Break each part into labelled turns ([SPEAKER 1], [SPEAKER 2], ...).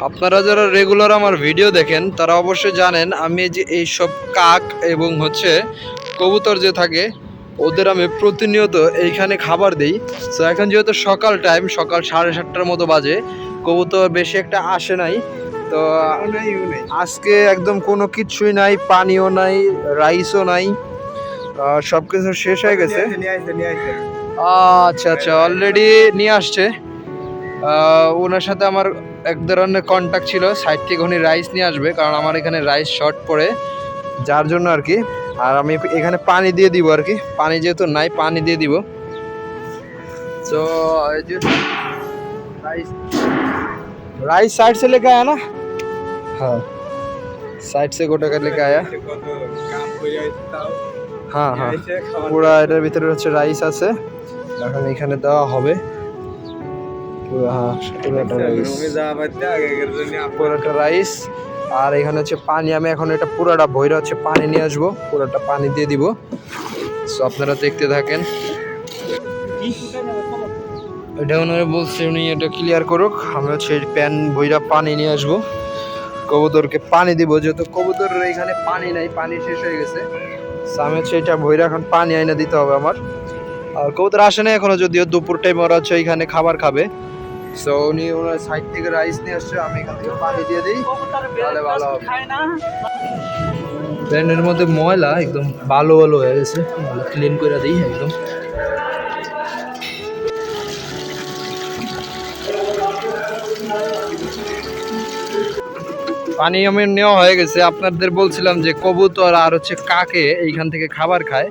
[SPEAKER 1] আপনারা যারা রেগুলার আমার ভিডিও দেখেন তারা অবশ্যই জানেন আমি যে এইসব কাক এবং হচ্ছে কবুতর যে থাকে ওদের আমি প্রতিনিয়ত এইখানে খাবার দিই। তো এখন যেহেতু সকাল টাইম, সকাল 7:30টার মতো বাজে, কবুতর বেশি একটা আসে নাই। তো আজকে একদম কোনো কিছুই নাই, পানিও নাই, রাইসও নাই, সব কিছু শেষ হয়ে গেছে। আচ্ছা আচ্ছা, অলরেডি নিয়ে আসছে। ওনার সাথে আমার এক ধরনের কন্ট্যাক্ট ছিল, সাইড থেকে উনি রাইস নিয়ে আসবে, কারণ আমার এখানে রাইস শর্ট পড়ে, যার জন্য আর কি। আর আমি এখানে পানি দিয়ে দিব আর কি, পানি যেহেতু নাই পানি দিয়ে দিব। তো राइस राइस साइड से लेके आया ना। हाँ, साइड से गोटा कर लेके आया। হ্যাঁ হ্যাঁ, পুরা এটার ভিতরে হচ্ছে রাইস আছে, এখন এখানে দেওয়া হবে পুরোটা রাইস। আর এখানে হচ্ছে পানি, আমি এখন এটা পুরোটা ভইরা হচ্ছে পানি নিয়ে আসবো, পুরোটা পানি দিয়ে দিব। সো আপনারা দেখতে থাকেন। এটা ওনারা বলছে উনি এটা ক্লিয়ার করুক, আমি হচ্ছে প্যান ভইরা পানি নিয়ে আসবো, কবুতরকে পানি দিব, যেহেতু কবুতরের এখানে পানি নাই, পানি শেষ হয়ে গেছে। আমি হচ্ছে এটা ভইরা এখন পানি আইনা দিতে হবে আমার। আর কবুতর আসে না এখনো, যদিও দুপুর টাইম ওরা হচ্ছে এখানে খাবার খাবে। সো উনি ওনার সাইড থেকে রাইস নিয়ে আসছে, আমি এখান থেকে পানি দিয়ে দিই, তাহলে ভালো হবে। প্যানের মধ্যে ময়লা একদম ভালো ভালো হয়ে গেছে, ক্লিন করে দিই একদম। পানি আমি নেওয়া হয়ে গেছে। আপনাদের বলছিলাম যে কবুতর আর হচ্ছে কাকে এইখান থেকে খাবার খায়,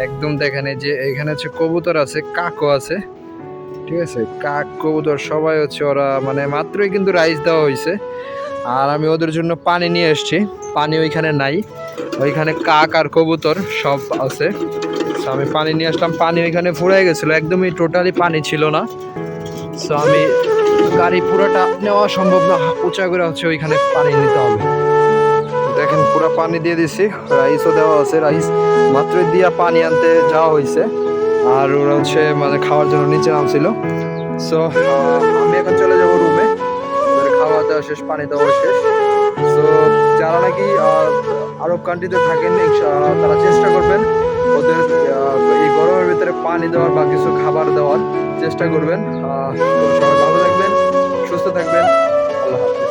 [SPEAKER 1] একদম দেখেন এই যে এখানে হচ্ছে কবুতর আছে, কাকও আছে, ঠিক আছে। কাক কবুতর সবাই হচ্ছে ওরা মানে মাত্রই কিন্তু রাইস দেওয়া হয়েছে। আর আমি ওদের জন্য পানি নিয়ে এসেছি, পানি ওইখানে নাই, ওইখানে কাক আর কবুতর সব আছে। সো আমি পানি নিয়ে আসলাম, পানি ওইখানে ফুরাই গেছিলো, একদমই টোটালি পানি ছিল না। সো আমি গাড়ি পুরোটা নেওয়া সম্ভব না, উঁচা করে হচ্ছে ওইখানে পানি নিতে হবে। দেখেন পুরো পানি দিয়ে দিছি, রাইসও দেওয়া আছে, রাইস মাত্রই দিয়া পানি আনতে যাওয়া হয়েছে। আর ওরা হচ্ছে মানে খাওয়ার জন্য নিচে নামছিল। সো আমি এখন চলে যাবো রুমে, ওদের খাওয়া দাওয়া শেষ, পানি দেওয়া শেষ। সো যারা নাকি আরব কান্ট্রিতে থাকেন তারা চেষ্টা করবেন ওদের এই গরমের ভিতরে পানি দেওয়ার বা কিছু খাবার দেওয়ার চেষ্টা করবেন। সবাই ভালো থাকবেন, সুস্থ থাকবেন, আল্লাহ হাফেজ।